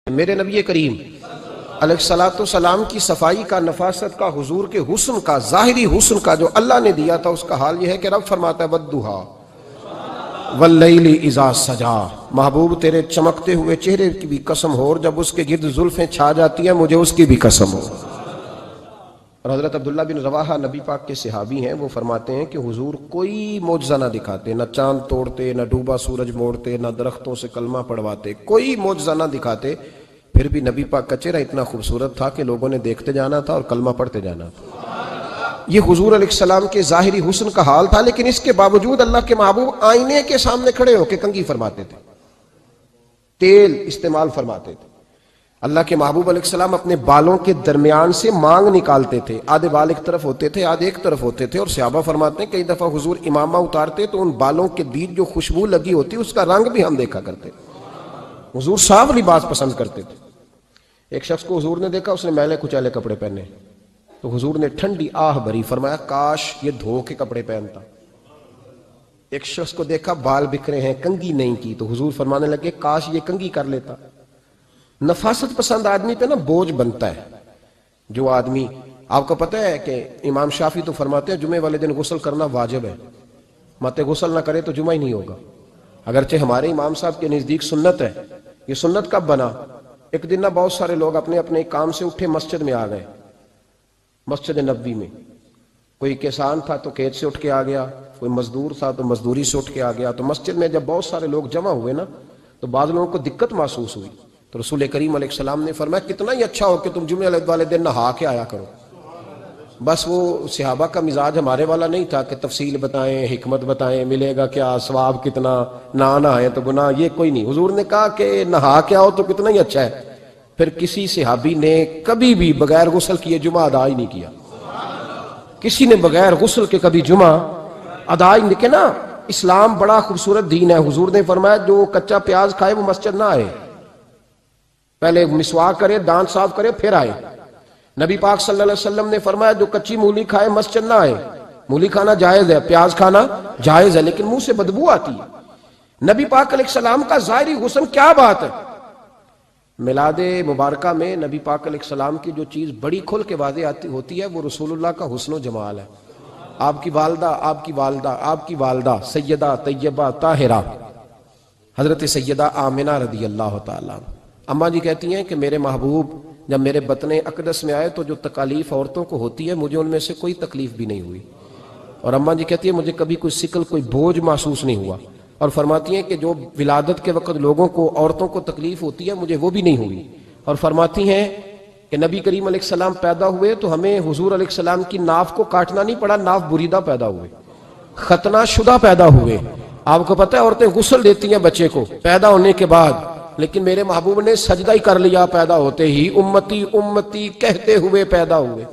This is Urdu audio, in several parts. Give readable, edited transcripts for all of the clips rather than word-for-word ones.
میرے نبی کریم علیہ الصلوۃ والسلام کی صفائی کا، نفاست کا، حضور کے حسن کا، ظاہری حسن کا جو اللہ نے دیا تھا، اس کا حال یہ ہے کہ رب فرماتا ہے وَالضُّحَىٰ وَاللَّيْلِ إِذَا سَجَىٰ، محبوب تیرے چمکتے ہوئے چہرے کی بھی قسم ہو، اور جب اس کے گرد زلفیں چھا جاتی ہیں مجھے اس کی بھی قسم ہو۔ اور حضرت عبداللہ بن رواحہ نبی پاک کے صحابی ہیں، وہ فرماتے ہیں کہ حضور کوئی معجزہ نہ دکھاتے، نہ چاند توڑتے، نہ ڈوبا سورج موڑتے، نہ درختوں سے کلمہ پڑھواتے، کوئی معجزہ نہ دکھاتے، پھر بھی نبی پاک کا چہرہ اتنا خوبصورت تھا کہ لوگوں نے دیکھتے جانا تھا اور کلمہ پڑھتے جانا تھا۔ یہ حضور علیہ السلام کے ظاہری حسن کا حال تھا، لیکن اس کے باوجود اللہ کے محبوب آئینے کے سامنے کھڑے ہو کے کنگھی فرماتے تھے، تیل استعمال فرماتے تھے۔ اللہ کے محبوب علیہ السلام اپنے بالوں کے درمیان سے مانگ نکالتے تھے، آدھے بال ایک طرف ہوتے تھے، آدھے ایک طرف ہوتے تھے، اور صحابہ فرماتے ہیں کئی دفعہ حضور امامہ اتارتے تو ان بالوں کے بیچ جو خوشبو لگی ہوتی اس کا رنگ بھی ہم دیکھا کرتے۔ حضور صاف لباس پسند کرتے تھے۔ ایک شخص کو حضور نے دیکھا، اس نے میلے کچیلے کپڑے پہنے، تو حضور نے ٹھنڈی آہ بھری، فرمایا کاش یہ دھو کے کپڑے پہنتا۔ ایک شخص کو دیکھا بال بکھرے ہیں، کنگھی نہیں کی، تو حضور فرمانے لگے کاش یہ کنگھی کر لیتا۔ نفاست پسند آدمی پہ نا بوجھ بنتا ہے۔ جو آدمی، آپ کو پتہ ہے کہ امام شافعی تو فرماتے ہیں جمعے والے دن غسل کرنا واجب ہے، مت غسل نہ کرے تو جمعہ ہی نہیں ہوگا۔ اگرچہ ہمارے امام صاحب کے نزدیک سنت ہے۔ یہ سنت کب بنا؟ ایک دن نا بہت سارے لوگ اپنے اپنے کام سے اٹھے مسجد میں آ گئے، مسجد نبوی میں۔ کوئی کسان تھا تو کھیت سے اٹھ کے آ گیا، کوئی مزدور تھا تو مزدوری سے اٹھ کے آ گیا۔ تو مسجد میں جب بہت سارے لوگ جمع ہوئے نا، تو بعض لوگوں کو دقت محسوس ہوئی، تو رسول کریم علیہ السلام نے فرمایا کتنا ہی اچھا ہو کہ تم جمعے والے دن نہا کے آیا کرو۔ بس وہ صحابہ کا مزاج ہمارے والا نہیں تھا کہ تفصیل بتائیں، حکمت بتائیں، ملے گا کیا، ثواب کتنا، نہ نہائیں تو گناہ، یہ کوئی نہیں۔ حضور نے کہا کہ نہا کے آؤ تو کتنا ہی اچھا ہے۔ پھر کسی صحابی نے کبھی بھی بغیر غسل کیے جمعہ ادا ہی نہیں کیا۔ کسی نے بغیر غسل کے کبھی جمعہ ادا ہی نہیں کیا نا۔ اسلام بڑا خوبصورت دین ہے۔ حضور نے فرمایا جو کچا پیاز کھائے وہ مسجد نہ آئے، پہلے مسواک کرے، دانت صاف کرے، پھر آئے۔ نبی پاک صلی اللہ علیہ وسلم نے فرمایا جو کچی مولی کھائے مسجد نہ آئے۔ مولی کھانا جائز ہے، پیاز کھانا جائز ہے، لیکن منہ سے بدبو آتی ہے۔ نبی پاک علیہ السلام کا ظاہری حسن کیا بات ہے۔ میلاد مبارکہ میں نبی پاک علیہ السلام کی جو چیز بڑی کھل کے واضح ہوتی ہے وہ رسول اللہ کا حسن و جمال ہے۔ آپ کی والدہ سیدہ طیبہ طاہرہ حضرت سیدہ آمنہ رضی اللہ تعالیٰ، اماں جی کہتی ہیں کہ میرے محبوب جب میرے بطن اقدس میں آئے تو جو تکالیف عورتوں کو ہوتی ہے مجھے ان میں سے کوئی تکلیف بھی نہیں ہوئی، اور اماں جی کہتی ہیں مجھے کبھی کوئی ثقل، کوئی بوجھ محسوس نہیں ہوا، اور فرماتی ہیں کہ جو ولادت کے وقت لوگوں کو، عورتوں کو تکلیف ہوتی ہے مجھے وہ بھی نہیں ہوئی، اور فرماتی ہیں کہ نبی کریم علیہ السلام پیدا ہوئے تو ہمیں حضور علیہ السلام کی ناف کو کاٹنا نہیں پڑا، ناف بریدہ پیدا ہوئے، ختنہ شدہ پیدا ہوئے۔ آپ کو پتہ ہے عورتیں غسل دیتی ہیں بچے کو پیدا ہونے کے بعد، لیکن میرے محبوب نے سجدہ ہی کر لیا پیدا ہوتے ہی، امتی امتی کہتے ہوئے پیدا ہوئے۔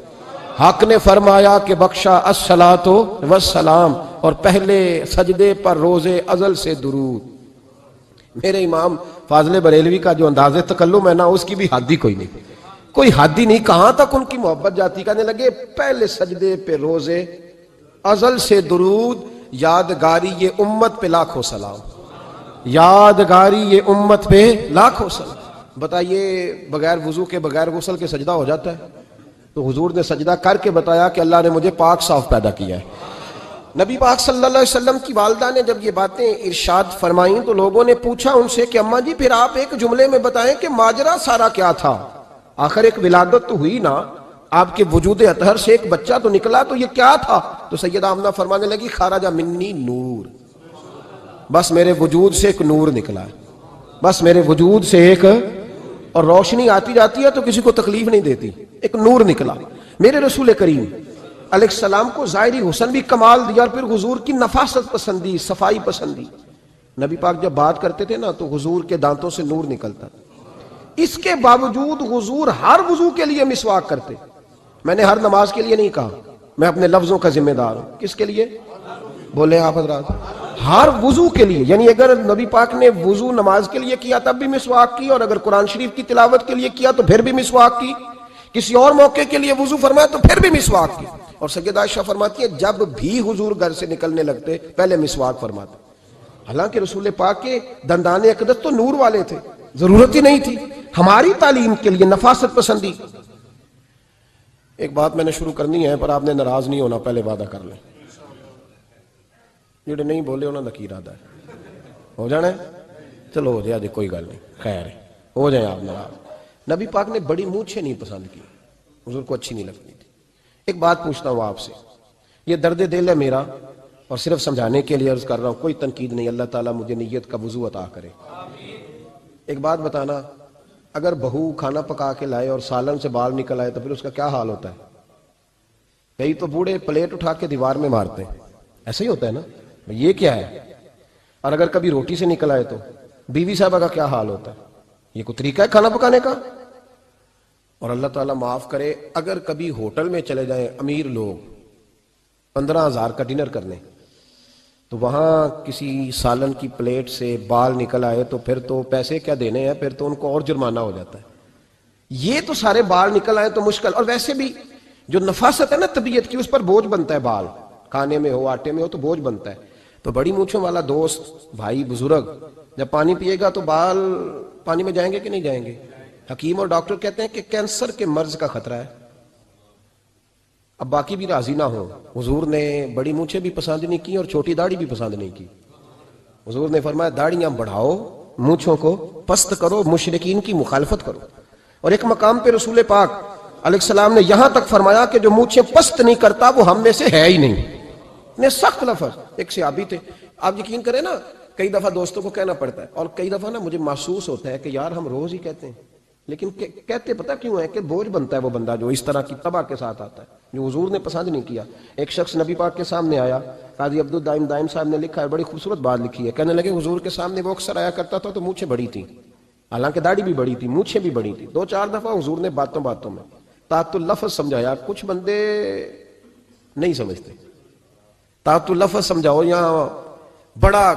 حق نے فرمایا کہ بخشا الصلاۃ والسلام، اور پہلے سجدے پر روز ازل سے درود۔ میرے امام فاضل بریلوی کا جو انداز تکلم ہے نا، اس کی بھی حد ہی کوئی نہیں، کوئی حد ہی نہیں، کہاں تک ان کی محبت جاتی۔ کہنے لگے پہلے سجدے پہ روز ازل سے درود، یادگاری یہ امت پہ لاکھوں سلام، یادگاری یہ امت پہ لاکھوں سلام۔ بتائیے بغیر وضو کے، بغیر غسل کے سجدہ ہو جاتا ہے؟ تو حضور نے سجدہ کر کے بتایا کہ اللہ نے مجھے پاک صاف پیدا کیا ہے۔ نبی پاک صلی اللہ علیہ وسلم کی والدہ نے جب یہ باتیں ارشاد فرمائیں تو لوگوں نے پوچھا ان سے کہ اماں جی پھر آپ ایک جملے میں بتائیں کہ ماجرا سارا کیا تھا، آخر ایک ولادت تو ہوئی نا، آپ کے وجود اطہر سے ایک بچہ تو نکلا، تو یہ کیا تھا؟ تو سیدہ آمنہ فرمانے لگی خرج منی نور، بس میرے وجود سے ایک نور نکلا ہے، بس میرے وجود سے ایک، اور روشنی آتی جاتی ہے تو کسی کو تکلیف نہیں دیتی، ایک نور نکلا۔ میرے رسول کریم علیہ السلام کو ظاہری حسن بھی کمال دیا، اور پھر حضور کی نفاست پسندی، صفائی پسندی۔ نبی پاک جب بات کرتے تھے نا تو حضور کے دانتوں سے نور نکلتا تھا، اس کے باوجود حضور ہر وضو کے لیے مسواک کرتے۔ میں نے ہر نماز کے لیے نہیں کہا، میں اپنے لفظوں کا ذمہ دار ہوں۔ کس کے لیے بولے آپ حضرات؟ ہر وضو کے لیے، یعنی اگر نبی پاک نے وضو نماز کے لیے کیا تب بھی مسواک کی، اور اگر قرآن شریف کی تلاوت کے لیے کیا تو پھر بھی مسواک کی، کسی اور موقع کے لیے وضو فرمایا تو پھر بھی مسواک کی۔ اور سیدہ عائشہ فرماتی ہے جب بھی حضور گھر سے نکلنے لگتے پہلے مسواک فرماتے، حالانکہ رسول پاک کے دندان اقدس تو نور والے تھے، ضرورت ہی نہیں تھی، ہماری تعلیم کے لیے نفاست پسندی. ایک بات میں نے شروع کرنی ہے پر آپ نے ناراض نہیں ہونا، پہلے وعدہ کر لیں. جڑے نہیں بولے انہوں نے کی ارادہ ہے ہو جانا ہے. چلو ہو جائے، کوئی گل نہیں، خیر ہے، ہو جائیں آپ ناراض. نبی پاک نے بڑی مونچھیں نہیں پسند کی، حضور کو اچھی نہیں لگتی تھی. ایک بات پوچھتا ہوں آپ سے، یہ درد دل ہے میرا اور صرف سمجھانے کے لیے عرض کر رہا ہوں، کوئی تنقید نہیں. اللہ تعالیٰ مجھے نیت کا وضو عطا کرے. ایک بات بتانا، اگر بہو کھانا پکا کے لائے اور سالن سے بال نکل آئے تو پھر اس کا کیا حال ہوتا ہے؟ کئی تو بوڑھے پلیٹ اٹھا کے دیوار میں مارتے ہیں، ایسا ہی ہوتا ہے نا، یہ کیا ہے؟ اور اگر کبھی روٹی سے نکل آئے تو بیوی صاحبہ کا کیا حال ہوتا ہے؟ یہ کوئی طریقہ ہے کھانا پکانے کا؟ اور اللہ تعالیٰ معاف کرے، اگر کبھی ہوٹل میں چلے جائیں امیر لوگ 15,000 کا ڈنر کرنے، تو وہاں کسی سالن کی پلیٹ سے بال نکل آئے تو پھر تو پیسے کیا دینے ہیں، پھر تو ان کو اور جرمانہ ہو جاتا ہے. یہ تو سارے بال نکل آئے تو مشکل. اور ویسے بھی جو نفاست ہے نا طبیعت کی، اس پر بوجھ بنتا ہے، بال کھانے میں ہو آٹے میں ہو تو بوجھ بنتا ہے. تو بڑی مونچھوں والا دوست بھائی بزرگ جب پانی پیے گا تو بال پانی میں جائیں گے کہ نہیں جائیں گے؟ حکیم اور ڈاکٹر کہتے ہیں کہ کینسر کے مرض کا خطرہ ہے. اب باقی بھی راضی نہ ہو، حضور نے بڑی مونچھیں بھی پسند نہیں کی اور چھوٹی داڑھی بھی پسند نہیں کی. حضور نے فرمایا داڑیاں بڑھاؤ، مونچھوں کو پست کرو، مشرکین کی مخالفت کرو. اور ایک مقام پہ رسول پاک علیہ السلام نے یہاں تک فرمایا کہ جو مونچھیں پست نہیں کرتا وہ ہم میں سے ہے ہی نہیں. نے سخت لفظ. ایک صحابی تھے، آپ یقین کریں نا، کئی دفعہ دوستوں کو کہنا پڑتا ہے اور کئی دفعہ نا مجھے محسوس ہوتا ہے کہ یار ہم روز ہی کہتے ہیں، لیکن کہتے پتہ کیوں ہے کہ بوجھ بنتا ہے وہ بندہ جو اس طرح کی تباہ کے ساتھ آتا ہے، جو حضور نے پسند نہیں کیا. ایک شخص نبی پاک کے سامنے آیا، قاضی عبدالدائم دائم صاحب نے لکھا ہے، بڑی خوبصورت بات لکھی ہے. کہنے لگے حضور کے سامنے وہ اکثر آیا کرتا تھا تو مونچھیں بڑی تھیں، حالانکہ داڑھی بھی بڑی تھی، مونچھیں بھی بڑی تھی. 2-4 دفعہ حضور نے باتوں میں تحت اللفظ سمجھایا. کچھ بندے نہیں سمجھتے، تحت اللفظ سمجھاؤ یا بڑا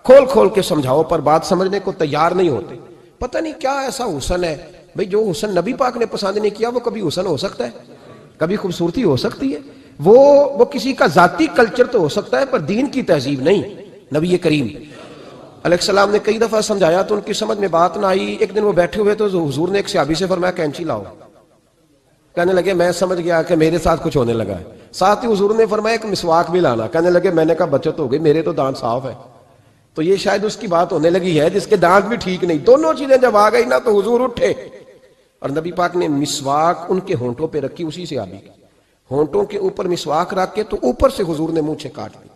کھول کے سمجھاؤ پر بات سمجھنے کو تیار نہیں ہوتے. پتہ نہیں کیا ایسا حسن ہے بھئی، جو حسن نبی پاک نے پسند نہیں کیا وہ کبھی حسن ہو سکتا ہے، کبھی خوبصورتی ہو سکتی ہے. وہ کسی کا ذاتی کلچر تو ہو سکتا ہے پر دین کی تہذیب نہیں. نبی کریم علیہ السلام نے کئی دفعہ سمجھایا تو ان کی سمجھ میں بات نہ آئی. ایک دن وہ بیٹھے ہوئے تو حضور نے ایک صحابی سے فرمایا کینچی لاؤ. کہنے لگے میں سمجھ گیا کہ میرے ساتھ کچھ ہونے لگا ہے. ساتھ ہی حضور نے فرمایا ایک مسواک بھی لانا. کہنے لگے میں نے کہا بچت ہو گئی، میرے تو دانت صاف ہے. تو یہ شاید اس کی بات ہونے لگی ہے جس کے دانت بھی ٹھیک نہیں. دونوں چیزیں جب آ گئی نا تو حضور اٹھے اور نبی پاک نے مسواک ان کے ہونٹوں پہ رکھی. اسی سے آبی ہونٹوں کے اوپر مسواک رکھ کے تو اوپر سے حضور نے مونچھیں کاٹ دی.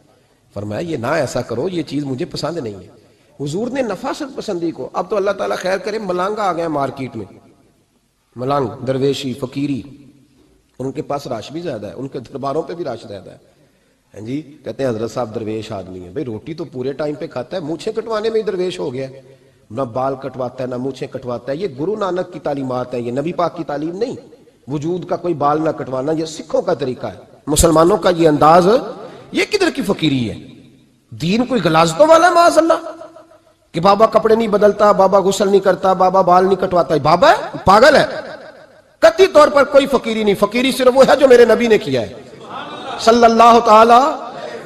فرمایا یہ نہ ایسا کرو، یہ چیز مجھے پسند نہیں ہے. حضور نے نفاست پسندی کو. اب تو اللہ تعالیٰ خیر کرے ملانگا آ گئے مارکیٹ میں، ملانگ درویشی فقیری، ان کے پاس رش بھی زیادہ ہے، ان کے درباروں پہ بھی رش زیادہ ہے. ہاں جی، کہتے ہیں حضرت صاحب درویش آدمی ہے. بھئی روٹی تو پورے ٹائم پہ کھاتا ہے، مونچھیں کٹوانے میں ہی درویش ہو گیا ہے. نہ بال کٹواتا ہے نہ مونچھیں کٹواتا ہے. یہ گرو نانک کی تعلیمات ہیں، یہ نبی پاک کی تعلیم نہیں. وجود کا کوئی بال نہ کٹوانا یہ سکھوں کا طریقہ ہے. مسلمانوں کا یہ انداز، یہ کدھر کی فقیری ہے؟ دین کوئی غلاظتوں والا ہے معاذ اللہ، کہ بابا کپڑے نہیں بدلتا، بابا غسل نہیں کرتا، بابا بال نہیں کٹواتا. بابا ہے پاگل ہے. قطعی طور پر کوئی فقیری نہیں. فقیری صرف وہ ہے جو میرے نبی نے کیا ہے صلی اللہ تعالی.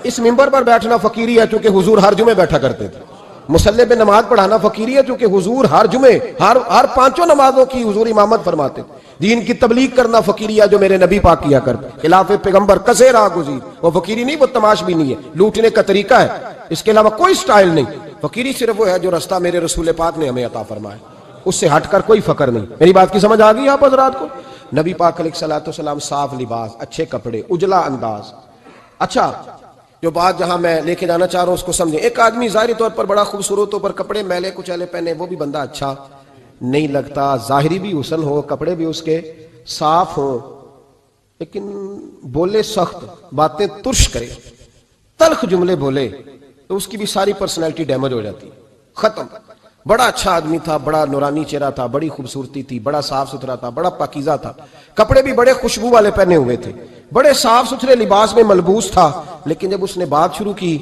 اس منبر پر بیٹھنا فقیری ہے چونکہ حضور ہر جمعے بیٹھا کرتے تھے. مصلی پہ نماز پڑھانا فقیری ہے چونکہ حضور ہر جمعے ہر 5 نمازوں کی حضور امامت فرماتے. دین کی تبلیغ کرنا فقیری ہے جو میرے نبی پاک کیا کرتے. خلاف پیغمبر کسے راہ گزیر، وہ فقیری نہیں، وہ تماش بھی نہیں ہے، لوٹنے کا طریقہ ہے، اس کے علاوہ کوئی سٹائل نہیں. فقیری صرف وہ ہے جو رستہ میرے رسول پاک نے ہمیں عطا فرمایا، اس سے ہٹ کر کوئی فقر نہیں. میری بات کی سمجھ آ گئی آپ حضرات کو؟ نبی پاک علیہ السلام صاف لباس، اچھے کپڑے، اجلا انداز. اچھا، جو بات جہاں میں لے کے جانا چاہ رہا ہوں اس کو سمجھیں. ایک آدمی ظاہری طور پر بڑا خوبصورت ہو پر کپڑے میلے کچیلے پہنے، وہ بھی بندہ اچھا نہیں لگتا. ظاہری بھی حسن ہو، کپڑے بھی اس کے صاف ہوں، لیکن بولے سخت، باتیں ترش کرے، تلخ جملے بولے تو اس کی بھی ساری پرسنالٹی ڈیمیج ہو جاتی، ختم. بڑا اچھا آدمی تھا، بڑا نورانی چہرہ تھا، بڑی خوبصورتی تھی، بڑا صاف ستھرا تھا، بڑا پاکیزہ تھا، کپڑے بھی بڑے خوشبو والے پہنے ہوئے تھے، بڑے صاف ستھرے لباس میں ملبوس تھا. لیکن جب اس نے بات شروع کی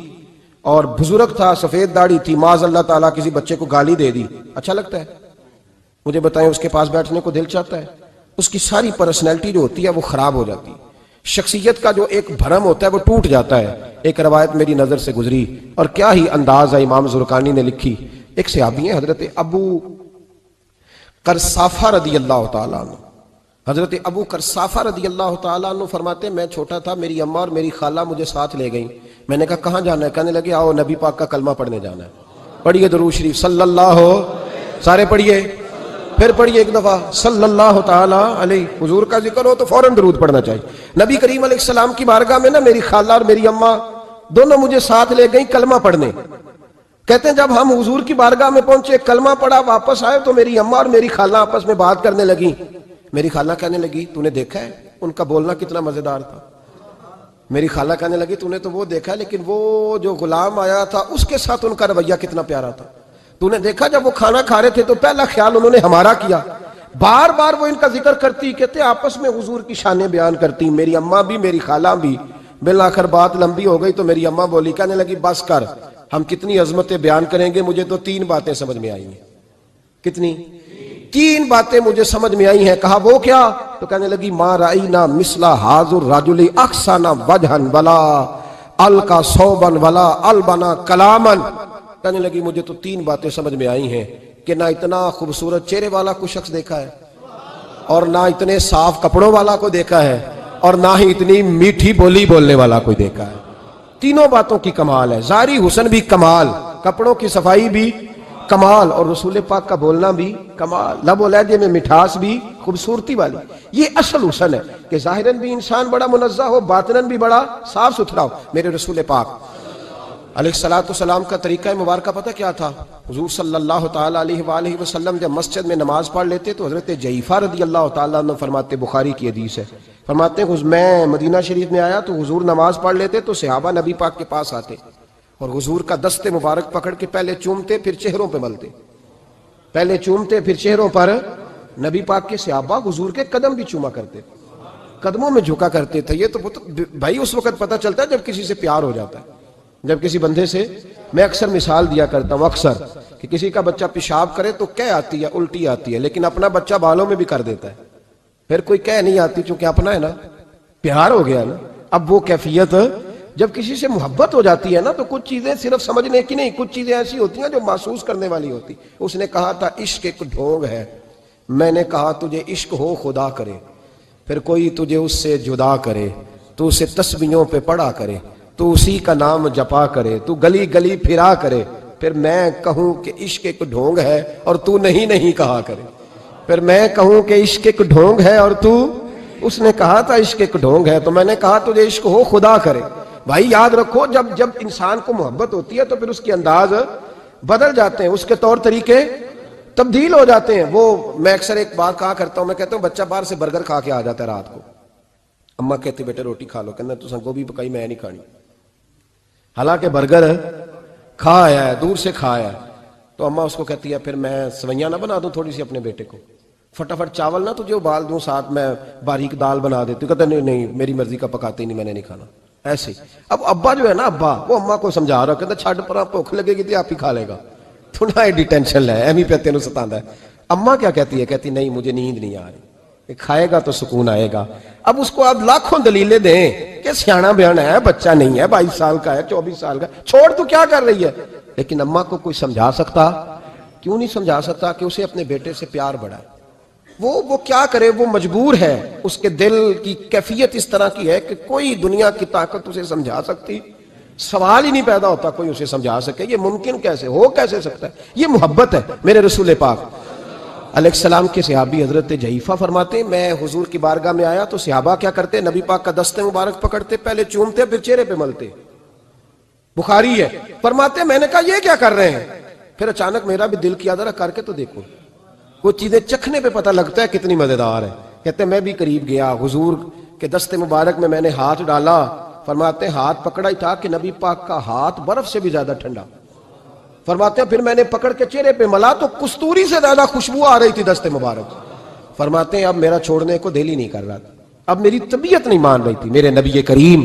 اور بزرگ تھا، سفید داڑھی تھی، معاذ اللہ تعالیٰ کسی بچے کو گالی دے دی، اچھا لگتا ہے؟ مجھے بتائیں اس کے پاس بیٹھنے کو دل چاہتا ہے؟ اس کی ساری پرسنالٹی جو ہوتی ہے وہ خراب ہو جاتی ہے. شخصیت کا جو ایک بھرم ہوتا ہے وہ ٹوٹ جاتا ہے. ایک روایت میری نظر سے گزری اور کیا ہی انداز ہے، امام زرقانی نے لکھی. ایک صحابی ہیں حضرت ابو کرسافہ رضی اللہ تعالیٰ عنہ، حضرت ابو کرسافہ رضی اللہ تعالیٰ عنہ فرماتے ہیں میں چھوٹا تھا، میری اماں اور میری خالہ مجھے ساتھ لے گئیں، میں نے کہا کہاں جانا ہے؟ کہنے لگے آؤ نبی پاک کا کلمہ پڑھنے جانا ہے۔ پڑھیے درود شریف صلی اللہ، سارے پڑھیے، پھر پڑھیے ایک دفعہ صلی اللہ تعالیٰ علیہ۔ حضور کا ذکر ہو تو فوراً درود پڑھنا چاہیے۔ نبی کریم علیہ السلام کی بارگاہ میں نا میری خالہ اور میری اماں دونوں مجھے ساتھ لے گئیں کلمہ پڑھنے۔ کہتے ہیں جب ہم حضور کی بارگاہ میں پہنچے، کلمہ پڑھا، واپس آئے تو میری اماں اور میری خالہ آپس میں بات کرنے لگی۔ میری خالہ کہنے لگی تو نے دیکھا ہے ان کا بولنا کتنا مزیدار تھا؟ میری خالہ کہنے لگی تو نے تو وہ دیکھا لیکن وہ جو غلام آیا تھا اس کے ساتھ ان کا رویہ کتنا پیارا تھا۔ تو نے دیکھا جب وہ کھانا کھا رہے تھے تو پہلا خیال انہوں نے ہمارا کیا۔ بار بار وہ ان کا ذکر کرتی، کہتے آپس میں حضور کی شانیں بیان کرتی، میری اماں بھی میری خالہ بھی۔ بالآخر بات لمبی ہو گئی تو میری اماں بولی، کہنے لگی بس کر، ہم کتنی عظمتیں بیان کریں گے، مجھے تو 3 باتیں سمجھ میں آئی ہیں۔ کتنی؟ 3 باتیں مجھے سمجھ میں آئی ہیں۔ کہا وہ کیا؟ تو کہنے لگی ما رأینا مثل ھذا الرجل احسن وجھا ولا القى ثوبا ولا البنا کلاما۔ کہنے لگی مجھے تو 3 باتیں سمجھ میں آئی ہیں کہ نہ اتنا خوبصورت چہرے والا کوئی شخص دیکھا ہے، اور نہ اتنے صاف کپڑوں والا کو دیکھا ہے، اور نہ ہی اتنی میٹھی بولی بولنے والا کوئی دیکھا ہے۔ تینوں باتوں کی کمال ہے، ظاہری حسن بھی کمال، کپڑوں کی صفائی بھی کمال، اور رسول پاک کا بولنا بھی کمال، لب و لہجے میں مٹھاس بھی خوبصورتی والی۔ یہ اصل حسن ہے کہ ظاہراً بھی انسان بڑا منزہ ہو، باطناً بھی بڑا صاف ستھرا ہو۔ میرے رسول پاک علیہ السلام کا طریقہ مبارکہ پتہ کیا تھا؟ حضور صلی اللہ تعالیٰ علیہ وآلہ وسلم جب مسجد میں نماز پڑھ لیتے تو حضرت جعفر رضی اللہ تعالیٰ عنہ فرماتے، بخاری کی حدیث ہے، فرماتے ہیں میں مدینہ شریف میں آیا تو حضور نماز پڑھ لیتے تو صحابہ نبی پاک کے پاس آتے اور حضور کا دست مبارک پکڑ کے پہلے چومتے پھر چہروں پہ ملتے، پہلے چومتے پھر چہروں پر۔ نبی پاک کے صحابہ حضور کے قدم بھی چوما کرتے، قدموں میں جھکا کرتے تھے۔ یہ تو بھائی اس وقت پتہ چلتا ہے جب کسی سے پیار ہو جاتا ہے، جب کسی بندے سے، میں اکثر مثال دیا کرتا ہوں اکثر کہ کسی کا بچہ پیشاب کرے تو کہہ آتی ہے، الٹی آتی ہے، لیکن اپنا بچہ بالوں میں بھی کر دیتا ہے، پھر کوئی کہہ نہیں آتی چونکہ اپنا ہے نا، پیار ہو گیا نا۔ اب وہ کیفیت جب کسی سے محبت ہو جاتی ہے نا تو کچھ چیزیں صرف سمجھنے کی نہیں، کچھ چیزیں ایسی ہوتی ہیں جو محسوس کرنے والی ہوتی۔ اس نے کہا تھا عشق ایک ڈھونگ ہے، میں نے کہا تجھے عشق ہو خدا کرے، پھر کوئی تجھے اس سے جدا کرے، تو اسے تسبیحوں پہ پڑھا کرے، تو اسی کا نام جپا کرے، تو گلی گلی پھرا کرے، پھر میں کہوں کہ عشق ایک ڈھونگ ہے اور تو نہیں کہا کرے، پھر میں کہوں کہ عشق ایک ڈھونگ ہے اور تو، اس نے کہا تھا عشق ایک ڈھونگ ہے تو میں نے کہا تجھے عشق ہو خدا کرے۔ بھائی یاد رکھو جب انسان کو محبت ہوتی ہے تو پھر اس کے انداز بدل جاتے ہیں، اس کے طور طریقے تبدیل ہو جاتے ہیں۔ وہ میں اکثر ایک بات کہا کرتا ہوں، میں کہتا ہوں بچہ باہر سے برگر کھا کے آ جاتا ہے رات کو، اماں کہتے بیٹے روٹی کھا لو، کہنا تو گوبھی پکائی میں نہیں کھانی، حالانکہ برگر کھا آیا ہے، دور سے کھا آیا ہے، تو اماں اس کو کہتی ہے پھر میں سویاں نہ بنا دوں تھوڑی سی اپنے بیٹے کو، فٹافٹ چاول نہ تجھے ابال دوں، ساتھ میں باریک دال بنا دیتی ہوں، کہتا نہیں میری مرضی کا پکاتے ہی نہیں، میں نے نہیں کھانا۔ ایسے اب ابا جو ہے نا، ابا وہ اماں کو سمجھا رہا، کہتا چھڈ پرا، بھوک لگے گی تو آپ ہی کھا لے گا، تھوڑا ایڈی ٹینشن لے، ایمی پہ تینوں ستاندا ہے۔ اماں کیا کہتی ہے؟ کہتی نہیں مجھے نیند نہیں آ رہی، کھائے گا تو سکون آئے گا۔ اب اس کو آپ لاکھوں دلیلیں دیں کہ سیاںا بیان ہے، بچہ نہیں ہے، 22 سال کا ہے، 24 سال کا، چھوڑ تو کیا کر رہی ہے، لیکن اماں کو کوئی سمجھا سکتا؟ کیوں نہیں سمجھا سکتا کہ اسے اپنے بیٹے سے پیار بڑھائے؟ وہ کیا کرے، وہ مجبور ہے، اس کے دل کی کیفیت اس طرح کی ہے کہ کوئی دنیا کی طاقت اسے سمجھا سکتی، سوال ہی نہیں پیدا ہوتا کوئی اسے سمجھا سکے، یہ ممکن کیسے ہو، کیسے سکتا ہے؟ یہ محبت ہے۔ میرے رسول پاک علیہ السلام کے صحابی حضرت جعفر فرماتے ہیں میں حضور کی بارگاہ میں آیا تو صحابہ کیا کرتے، نبی پاک کا دست مبارک پکڑتے، پہلے چومتے پھر چہرے پہ ملتے، بخاری ہے، فرماتے میں نے کہا یہ کیا کر رہے ہیں؟ پھر اچانک میرا بھی دل کیا ذرا کر کے تو دیکھو، کچھ چیزیں چکھنے پہ پتہ لگتا ہے کتنی مزیدار ہے۔ کہتے میں بھی قریب گیا، حضور کے دست مبارک میں نے ہاتھ ڈالا، فرماتے ہاتھ پکڑا ہی تھا کہ نبی پاک کا ہاتھ برف سے بھی زیادہ ٹھنڈا، فرماتے ہیں پھر میں نے پکڑ کے چہرے پہ ملا تو کستوری سے زیادہ خوشبو آ رہی تھی دست مبارک، فرماتے ہیں اب میرا چھوڑنے کو دل ہی نہیں کر رہا تھا، اب میری طبیعت نہیں مان رہی تھی۔ میرے نبی کریم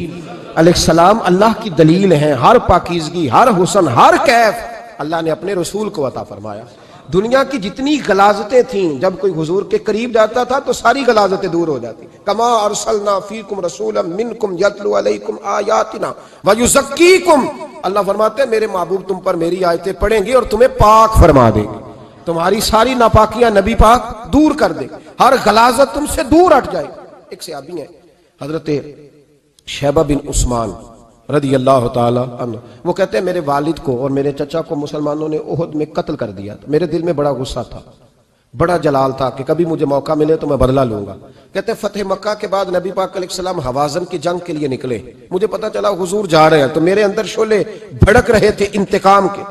علیہ السلام اللہ کی دلیل ہیں، ہر پاکیزگی، ہر حسن، ہر کیف اللہ نے اپنے رسول کو عطا فرمایا۔ دنیا کی جتنی غلاظتیں تھیں جب کوئی حضور کے قریب جاتا تھا تو ساری غلاظتیں دور ہو جاتی۔ کما ارسلنا فیکم رسولا منکم یتلو علیکم آیاتنا ویزکیکم، اللہ فرماتے ہیں میرے محبوب تم پر میری آیتیں پڑھیں گے اور تمہیں پاک فرما دیں گے، تمہاری ساری ناپاکیاں نبی پاک دور کر دے، ہر غلاظت تم سے دور ہٹ جائے۔ ایک صحابی ہیں حضرت شیبہ بن عثمان رضی اللہ تعالی عنہ، وہ کہتے ہیں میرے والد کو اور میرے چچا کو مسلمانوں نے احد میں قتل کر دیا تھا، میرے دل میں بڑا غصہ تھا، بڑا جلال تھا کہ کبھی مجھے موقع ملے تو میں بدلہ لوں گا۔ کہتے ہیں فتح مکہ کے بعد نبی پاک علیہ السلام حوازن کی جنگ کے لیے نکلے، مجھے پتا چلا حضور جا رہے ہیں، تو میرے اندر شعلے بھڑک رہے تھے انتقام کے۔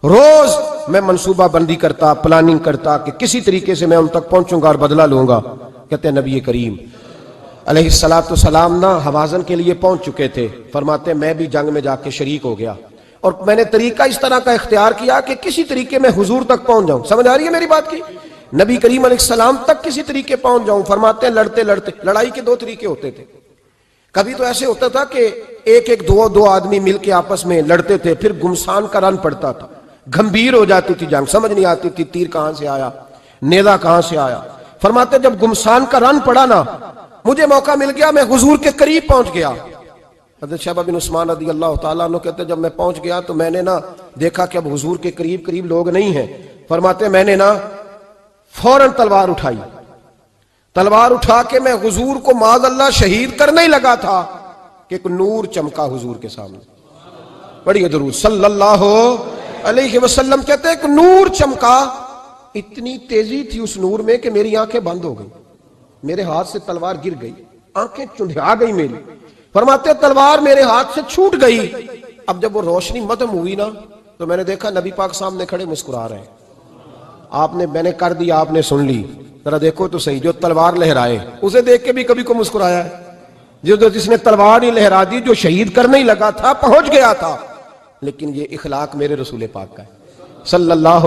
روز میں منصوبہ بندی کرتا، پلاننگ کرتا کہ کسی طریقے سے میں ان تک پہنچوں گا اور بدلہ لوں گا۔ کہتے ہیں نبی کریم علیہ السلام نہ حوازن کے لیے پہنچ چکے تھے، فرماتے ہیں میں بھی جنگ میں جا کے شریک ہو گیا، اور میں نے طریقہ اس طرح کا اختیار کیا کہ کسی طریقے میں حضور تک پہنچ جاؤں۔ سمجھ آ رہی ہے میری بات کی؟ نبی کریم علیہ السلام تک کسی طریقے پہنچ جاؤں۔ فرماتے ہیں لڑتے لڑتے، لڑائی کے دو طریقے ہوتے تھے، کبھی تو ایسے ہوتا تھا کہ ایک دو آدمی مل کے آپس میں لڑتے تھے، پھر گمسان کا رن پڑتا تھا، گھمبیر ہو جاتی تھی جنگ، سمجھ نہیں آتی تھی تیر کہاں سے آیا، نیزہ کہاں سے آیا۔ فرماتے جب گمسان کا رن پڑا نا، مجھے موقع مل گیا، میں حضور کے قریب پہنچ گیا۔ حضرت شیبہ بن عثمان رضی اللہ تعالیٰ عنہ کہتے جب میں پہنچ گیا تو میں نے نا دیکھا کہ اب حضور کے قریب لوگ نہیں ہیں۔ فرماتے میں نے نا فوراً تلوار اٹھائی، تلوار اٹھا کے میں حضور کو معاذ اللہ شہید کرنے ہی لگا تھا کہ ایک نور چمکا حضور کے سامنے۔ پڑھیے درود صلی اللہ علیہ وسلم۔ کہتے ایک نور چمکا، اتنی تیزی تھی اس نور میں کہ میری آنکھیں بند ہو گئی، میرے ہاتھ سے تلوار گر گئی، آنکھیں چندھا گئی میری۔ فرماتے تلوار میرے ہاتھ سے چھوٹ گئی۔ اب جب وہ روشنی مدھم ہوئی نا تو میں نے دیکھا نبی پاک سامنے کھڑے مسکرا رہے ہیں۔ میں نے کر دیا، آپ نے سن لی، ذرا دیکھو تو صحیح، جو تلوار لہرائے اسے دیکھ کے بھی کبھی کو مسکرایا ہے؟ جس نے تلوار ہی لہرا دی، جو شہید کرنے ہی لگا تھا، پہنچ گیا تھا۔ لیکن یہ اخلاق میرے رسول پاک کا ہے صلی اللہ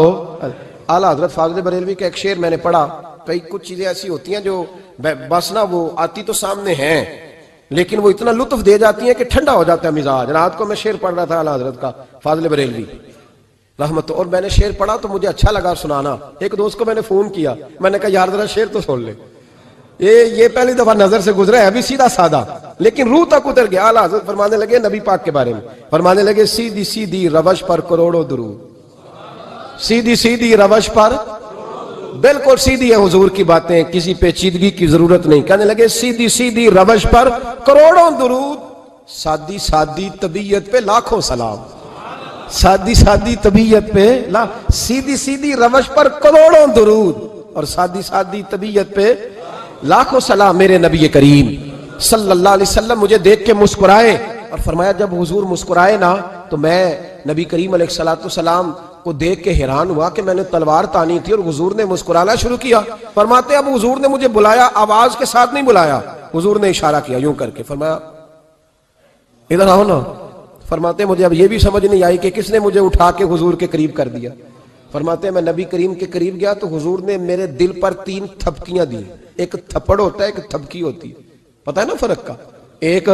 اعلیٰ حضرت فاضل بریلوی کا ایک شعر میں نے پڑھا۔ کئی کچھ چیزیں ایسی ہوتی ہیں جو بس نا وہ آتی تو سامنے ہیں لیکن وہ اتنا لطف دے جاتی ہیں کہ ٹھنڈا ہو جاتا ہے مزاج۔ رات کو میں شعر پڑھ رہا تھا اعلیٰ حضرت کا فاضل بریلوی رحمت، اور میں نے شعر پڑھا تو مجھے اچھا لگا سنانا۔ ایک دوست کو میں نے فون کیا، میں نے کہا یار ذرا شعر تو سن لے، یہ پہلی دفعہ نظر سے گزرا ہے، ابھی سیدھا سادہ لیکن روح تک اتر گیا۔ اعلیٰ حضرت فرمانے لگے نبی پاک کے بارے میں، فرمانے لگے سیدھی سیدھی روش پر کروڑوں درود، سیدھی سیدھی روش پر، بالکل سیدھی ہے حضور کی باتیں، کسی پیچیدگی کی ضرورت نہیں۔ کہنے لگے سیدھی سیدھی روش پر کروڑوں درود، سادی سادی طبیعت پہ لاکھوں سلام، سادی سادی طبیعت پہ سیدھی سیدھی روش پر کروڑوں درود اور سادی سادی طبیعت پہ لاکھوں سلام۔ میرے نبی کریم صلی اللہ علیہ وسلم مجھے دیکھ کے مسکرائے، اور فرمایا جب حضور مسکرائے نا تو میں نبی کریم علیہ السلام کو دیکھ کے حیران ہوا کہ میں نے تلوار تانی تھی اور حضور نے مسکرانا شروع کیا۔ فرماتے اب حضور نے مجھے بلایا، آواز کے ساتھ نہیں بلایا، حضور نے اشارہ کیا یوں کر کے، فرمایا ادھر آؤ نا۔ فرماتے مجھے اب یہ بھی سمجھ نہیں آئی کہ کس نے مجھے اٹھا کے حضور کے قریب کر دیا۔ فرماتے میں نبی کریم کے قریب گیا تو حضور نے میرے دل پر 3 تھپکیاں دی۔ ایک تھپڑ ہوتا ہے، ایک تھپکی ہوتی ہے، پتہ ہے نا فرق کا؟ ایک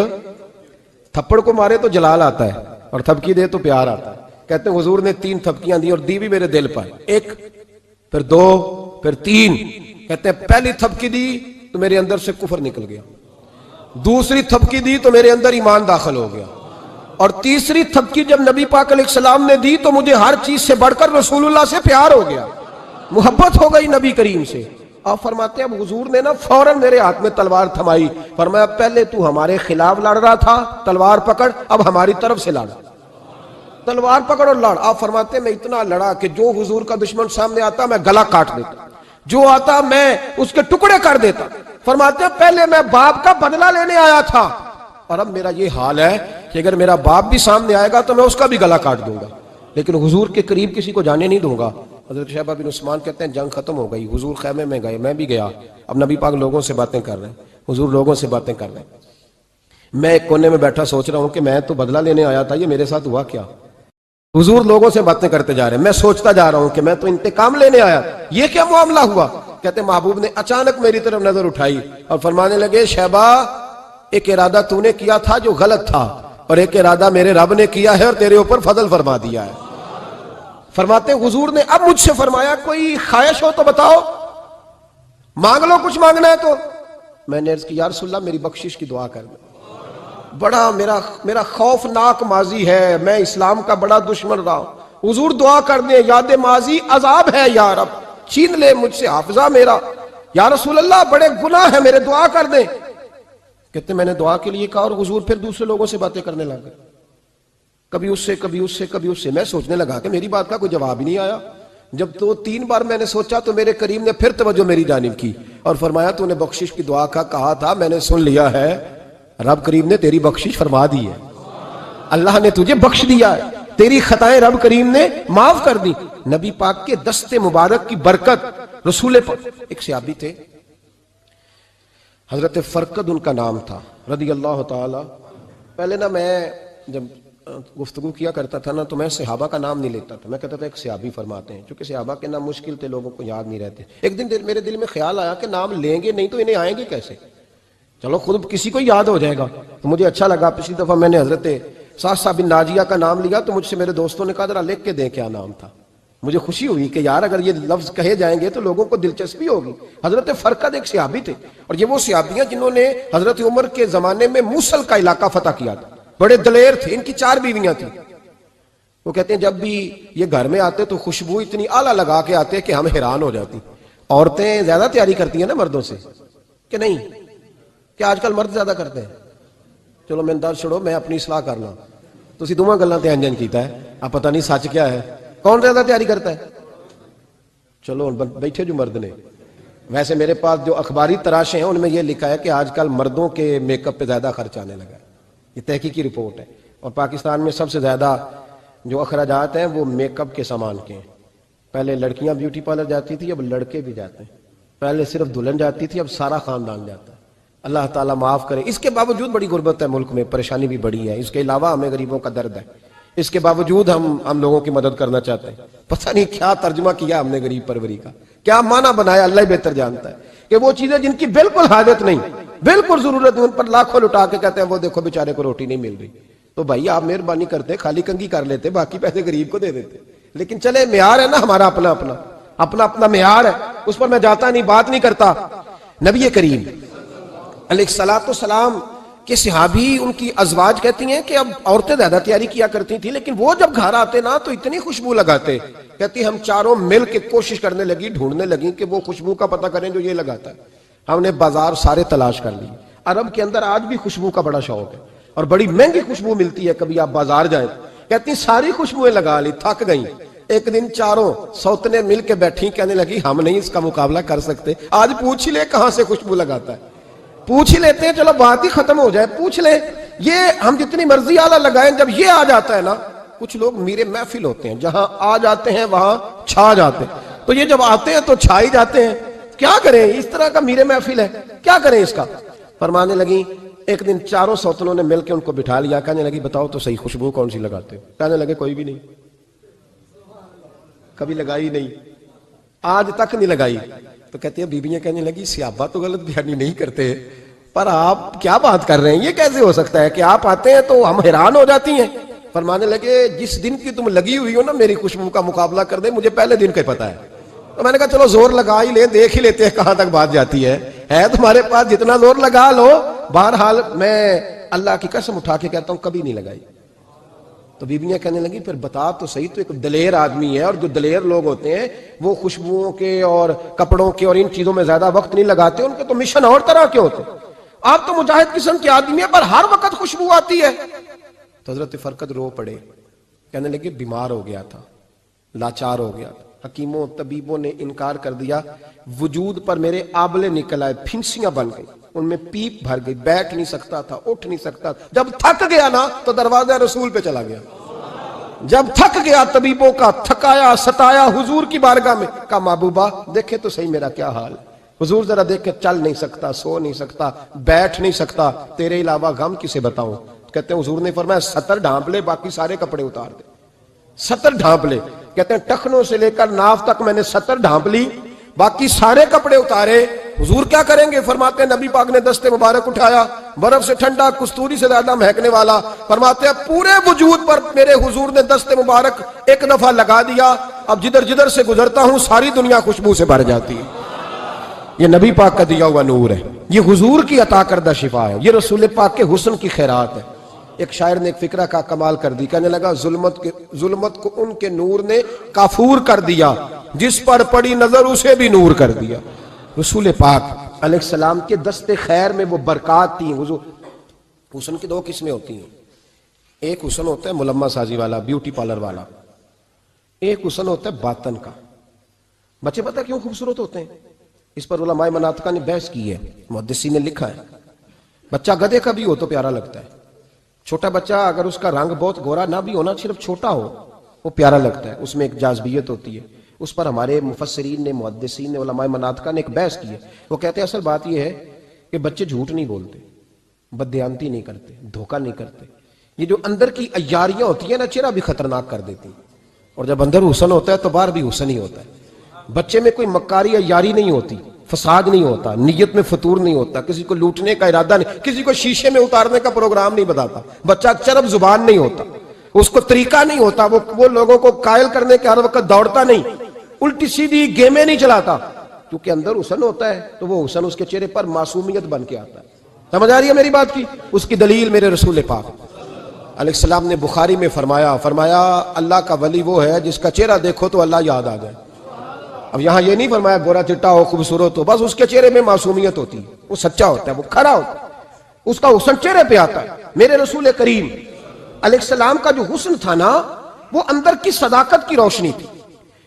تھپڑ کو مارے تو جلال آتا ہے اور تھپکی دے تو پیار آتا ہے۔ کہتے ہیں حضور نے 3 تھپکیاں دی اور دی بھی میرے دل پر، 1 پھر 2 پھر 3۔ کہتے ہیں پہلی تھپکی دی تو میرے اندر سے کفر نکل گیا، دوسری تھپکی دی تو میرے اندر ایمان داخل ہو گیا، اور تیسری تھپکی جب نبی پاک علیہ السلام نے دی تو مجھے ہر چیز سے بڑھ کر رسول اللہ سے پیار ہو گیا، محبت ہو گئی نبی کریم سے۔ آپ فرماتے ہیں اب حضور نے نا فوراً میرے ہاتھ میں تلوار تھمائی، فرمایا پہلے تو ہمارے خلاف لڑ رہا تھا، تلوار پکڑ، اب ہماری طرف سے لڑ، تلوار پکڑ اور لڑ۔ آپ فرماتے ہیں میں اتنا لڑا کہ جو حضور کا دشمن سامنے آتا میں گلا کاٹ دیتا، جو آتا میں اس کے ٹکڑے کر دیتا۔ فرماتے ہیں پہلے میں باپ کا بدلہ لینے آیا تھا اور اب میرا یہ حال ہے کہ اگر میرا باپ بھی سامنے آئے گا تو میں اس کا بھی گلا کاٹ دوں گا، لیکن حضور کے قریب کسی کو جانے نہیں دوں گا۔ حضرت شیبہ بن عثمان کہتے ہیں جنگ ختم ہو گئی، حضور خیمے میں گئے، میں بھی گیا، اب نبی پاک لوگوں سے باتیں کر رہے ہیں، حضور لوگوں سے باتیں کر رہے ہیں، میں ایک کونے میں بیٹھا سوچ رہا ہوں کہ میں تو بدلہ لینے آیا تھا، یہ میرے ساتھ ہوا کیا؟ حضور لوگوں سے باتیں کرتے جا رہے ہیں، میں سوچتا جا رہا ہوں کہ میں تو انتقام لینے آیا، یہ کیا معاملہ ہوا؟ کہتے ہیں محبوب نے اچانک میری طرف نظر اٹھائی اور فرمانے لگے شیبہ ایک ارادہ تو نے کیا تھا جو غلط تھا، اور ایک ارادہ میرے رب نے کیا ہے اور تیرے اوپر فضل فرما دیا ہے۔ فرماتے حضور نے اب مجھ سے فرمایا کوئی خواہش ہو تو بتاؤ، مانگ لو کچھ مانگنا ہے تو۔ میں نے عرض کی یا رسول اللہ میری بخشش کی دعا کر دیں، بڑا میرا خوفناک ماضی ہے، میں اسلام کا بڑا دشمن رہا ہوں، حضور دعا کر دیں یاد ماضی عذاب ہے یا رب، چھین لے مجھ سے حافظہ میرا، یا رسول اللہ بڑے گناہ ہیں میرے، دعا کر دیں۔ کہتے میں نے دعا کے لیے کہا اور حضور پھر دوسرے لوگوں سے باتیں کرنے لگ گئے، کبھی اس سے کبھی اس سے کبھی اس سے۔ میں سوچنے لگا کہ میری بات کا کوئی جواب ہی نہیں آیا۔ جب تو 3 بار میں نے سوچا تو میرے کریم نے پھر توجہ میری جانب کی اور فرمایا تو نے بخشش کی دعا کا کہا تھا، میں نے سن لیا ہے، رب کریم نے تیری بخشش فرما دی ہے، اللہ نے تجھے بخش دیا ہے، تیری خطائیں رب کریم نے معاف کر دی۔ نبی پاک کے دست مبارک کی برکت، رسول پاک۔ ایک صحابی تھے حضرت فرقد ان کا نام تھا رضی اللہ تعالی۔ پہلے نا میں جب گفتگو کیا کرتا تھا نا تو میں صحابہ کا نام نہیں لیتا تھا، میں کہتا تھا ایک صحابی فرماتے ہیں، چونکہ صحابہ کے نام مشکل تھے، لوگوں کو یاد نہیں رہتے۔ ایک دن میرے دل میں خیال آیا کہ نام لیں گے نہیں تو انہیں آئیں گے کیسے، چلو خود کسی کو یاد ہو جائے گا، تو مجھے اچھا لگا۔ پچھلی دفعہ میں نے حضرت ساسا بن ناجیہ کا نام لیا تو مجھ سے میرے دوستوں نے کہا ذرا لکھ کے دیں کیا نام تھا۔ مجھے خوشی ہوئی کہ یار اگر یہ لفظ کہے جائیں گے تو لوگوں کو دلچسپی ہوگی۔ حضرت فرقد ایک صحابی تھے اور یہ وہ صحابیاں جنہوں نے حضرت عمر کے زمانے میں موصل کا علاقہ فتح کیا تھا، بڑے دلیر تھے، ان کی 4 بیویاں تھیں۔ وہ کہتے ہیں جب بھی یہ گھر میں آتے تو خوشبو اتنی اعلیٰ لگا کے آتے کہ ہم حیران ہو جاتی۔ عورتیں زیادہ تیاری کرتی ہیں نا مردوں سے کہ نہیں، کہ آج کل مرد زیادہ کرتے ہیں؟ چلو میں انداز چھوڑو، میں اپنی اصلاح کرنا، تسی دوواں گلاں تے انجن کیتا ہے، اب پتہ نہیں سچ کیا ہے، کون زیادہ تیاری کرتا ہے؟ چلو بیٹھے جو مرد نے، ویسے میرے پاس جو اخباری تراشے ہیں ان میں یہ لکھا ہے کہ آج کل مردوں کے میک اپ پہ زیادہ خرچ آنے لگا ہے، یہ تحقیقی رپورٹ ہے۔ اور پاکستان میں سب سے زیادہ جو اخراجات ہیں وہ میک اپ کے سامان کے ہیں۔ پہلے لڑکیاں بیوٹی پارلر جاتی تھی، اب لڑکے بھی جاتے ہیں۔ پہلے صرف دلہن جاتی تھی، اب سارا خاندان جاتا ہے۔ اللہ تعالیٰ معاف کرے۔ اس کے باوجود بڑی غربت ہے ملک میں، پریشانی بھی بڑی ہے، اس کے علاوہ ہمیں غریبوں کا درد ہے، اس کے باوجود ہم لوگوں کی مدد کرنا چاہتے ہیں۔ پتہ نہیں کیا ترجمہ کیا ہم نے غریب پروری کا، کیا معنی بنایا، اللہ ہی بہتر جانتا ہے کہ وہ چیزیں جن کی بالکل حاجت نہیں، بالکل ضرورت نہیں، ان پر لاکھوں لٹا کے کہتے ہیں وہ دیکھو بیچارے کو روٹی نہیں مل رہی۔ تو بھائی آپ مہربانی کرتے خالی کنگھی کر لیتے، باقی پیسے غریب کو دے دیتے۔ لیکن چلے معیار ہے نا ہمارا، اپنا معیار ہے، اس پر میں جاتا نہیں، بات نہیں کرتا۔ نبی کریم علیہ الصلوۃ والسلام کہ صحابی ان کی ازواج کہتی ہیں کہ اب عورتیں زیادہ تیاری کیا کرتی تھیں، لیکن وہ جب گھر آتے نا تو اتنی خوشبو لگاتے، کہتی ہم چاروں مل کے کوشش کرنے لگی، ڈھونڈنے لگی کہ وہ خوشبو کا پتہ کریں جو یہ لگاتا ہے۔ ہم نے بازار سارے تلاش کر لی، عرب کے اندر آج بھی خوشبو کا بڑا شوق ہے اور بڑی مہنگی خوشبو ملتی ہے، کبھی آپ بازار جائیں، کہتی ساری خوشبوئیں لگا لی، تھک گئیں۔ ایک دن چاروں سوتنے مل کے بیٹھی، کہنے لگی ہم نہیں اس کا مقابلہ کر سکتے، آج پوچھ لے کہاں سے خوشبو لگاتا ہے، پوچھ ہی لیتے ہیں، چلو بات ہی ختم ہو جائے، پوچھ لیں۔ یہ ہم جتنی مرضی آلہ لگائیں، جب یہ آ جاتا ہے نا، کچھ لوگ میرے محفل ہوتے ہیں، جہاں آ جاتے ہیں وہاں چھا جاتے ہیں، تو یہ جب آتے ہیں تو چھا ہی جاتے ہیں۔ کیا کریں، اس طرح کا میرے محفل ہے، کیا کریں اس کا؟ فرمانے لگی ایک دن چاروں سوتنوں نے مل کے ان کو بٹھا لیا، کہنے لگی بتاؤ تو صحیح خوشبو کون سی لگاتے ہو؟ کہنے لگے کوئی بھی نہیں، کبھی لگائی نہیں، آج تک نہیں لگائی۔ تو کہتے ہیں بیویاں کہنے لگی صحابہ تو غلط بیانی نہیں کرتے، پر آپ کیا بات کر رہے ہیں، یہ کیسے ہو سکتا ہے کہ آپ آتے ہیں تو ہم حیران ہو جاتی ہیں۔ فرمانے لگے جس دن کی تم لگی ہوئی ہو نا میری خوشبو کا مقابلہ کر دے، مجھے پہلے دن کا پتا ہے۔ تو میں نے کہا چلو زور لگا ہی لیں، دیکھ ہی لیتے ہیں کہاں تک بات جاتی ہے تمہارے پاس جتنا زور لگا لو۔ بہرحال میں اللہ کی قسم اٹھا کے کہتا ہوں کبھی نہیں لگائی۔ تو بیویاں کہنے لگی پھر بتا تو صحیح، تو ایک دلیر آدمی ہے، اور جو دلیر لوگ ہوتے ہیں وہ خوشبوؤں کے اور کپڑوں کے اور ان چیزوں میں زیادہ وقت نہیں لگاتے، ان کے تو مشن اور طرح کے ہوتے ہیں۔ آپ تو مجاہد قسم کے آدمی ہیں، پر ہر وقت خوشبو آتی ہے۔ تو حضرت فرقد رو پڑے، کہنے لگے بیمار ہو گیا تھا، لاچار ہو گیا تھا، حکیموں طبیبوں نے انکار کر دیا، وجود پر میرے آبلے نکل آئے، پھنسیاں بن گئی، ان میں پیپ بھر گئی، بیٹھ نہیں سکتا تھا، اٹھ نہیں سکتا تھا۔ جب تھک گیا نا تو دروازہ رسول پہ چلا گیا، جب تھک گیا طبیبوں کا تھکایا ستایا حضور کی بارگاہ میں، کہا محبوبہ دیکھے تو صحیح میرا کیا حال ہے۔ حضور ذرا دیکھ کے، چل نہیں سکتا، سو نہیں سکتا، بیٹھ نہیں سکتا، تیرے علاوہ غم کسے بتاؤں؟ کہتے ہیں حضور نے فرمایا 70 ڈھانپ لے، باقی سارے کپڑے اتار دے۔ 70 ڈھانپ لے، کہتے ہیں ٹخنوں سے لے کر ناف تک میں نے 70 ڈھانپ لی، باقی سارے کپڑے اتارے۔ حضور کیا کریں گے؟ فرماتے ہیں نبی پاک نے دست مبارک اٹھایا، برف سے ٹھنڈا، کستوری سے زیادہ مہکنے والا، فرماتے ہیں پورے وجود پر میرے حضور نے دست مبارک ایک دفعہ لگا دیا، اب جدھر جدھر سے گزرتا ہوں ساری دنیا خوشبو سے بھر جاتی ہے۔ یہ نبی پاک کا دیا ہوا نور ہے، یہ حضور کی عطا کردہ شفا ہے، یہ رسول پاک کے حسن کی خیرات ہے۔ ایک شاعر نے ایک فکرہ کا کمال کر دی، کہنے لگا ظلمت کو ان کے نور نے کافور کر دیا، جس پر پڑی نظر اسے بھی نور کر دیا۔ رسول پاک علیہ السلام کے دست خیر میں وہ برکات تھی۔ حسن کی دو قسمیں ہوتی ہیں، ایک حسن ہوتا ہے ملمہ سازی والا، بیوٹی پارلر والا، ایک حسن ہوتا ہے باطن کا۔ بچے پتہ کیوں خوبصورت ہوتے ہیں؟ اس پر علماء مناطقہ نے بحث کی ہے، محدثین نے لکھا ہے۔ بچہ گدھے کا بھی ہو تو پیارا لگتا ہے، چھوٹا بچہ اگر اس کا رنگ بہت گورا نہ بھی ہونا، صرف چھوٹا ہو، وہ پیارا لگتا ہے، اس میں ایک جاذبیت ہوتی ہے۔ اس پر ہمارے مفسرین نے، محدثین نے، علماء مناطقہ نے ایک بحث کی ہے۔ وہ کہتے ہیں اصل بات یہ ہے کہ بچے جھوٹ نہیں بولتے، بددیانتی نہیں کرتے، دھوکہ نہیں کرتے۔ یہ جو اندر کی عیاریاں ہوتی ہیں نا، چہرہ بھی خطرناک کر دیتی ہیں، اور جب اندر حسن ہوتا ہے تو باہر بھی حسن ہی ہوتا ہے۔ بچے میں کوئی مکاری عیاری نہیں ہوتی، فساد نہیں ہوتا، نیت میں فطور نہیں ہوتا، کسی کو لوٹنے کا ارادہ نہیں، کسی کو شیشے میں اتارنے کا پروگرام نہیں بتاتا۔ بچہ چرب زبان نہیں ہوتا، اس کو طریقہ نہیں ہوتا، وہ لوگوں کو قائل کرنے کے ہر وقت دوڑتا نہیں، الٹی سیدھی گیمیں نہیں چلاتا، کیونکہ اندر حسن ہوتا ہے تو وہ حسن اس کے چہرے پر معصومیت بن کے آتا ہے۔ سمجھ آ رہی ہے میری بات کی؟ اس کی دلیل میرے رسول پاک علیہ السلام نے بخاری میں فرمایا اللہ کا ولی وہ ہے جس کا چہرہ دیکھو تو اللہ یاد آ جائے۔ اب یہاں یہ نہیں فرمایا گورا چٹا ہو، خوبصورت ہو، بس اس کے چہرے میں معصومیت ہوتی ہے، وہ سچا ہوتا ہے، وہ کھرا ہوتا ہے، اس کا حسن چہرے پہ آتا ہے۔ میرے رسول کریم علیہ السلام کا جو حسن تھا نا، وہ اندر کی صداقت کی روشنی تھی،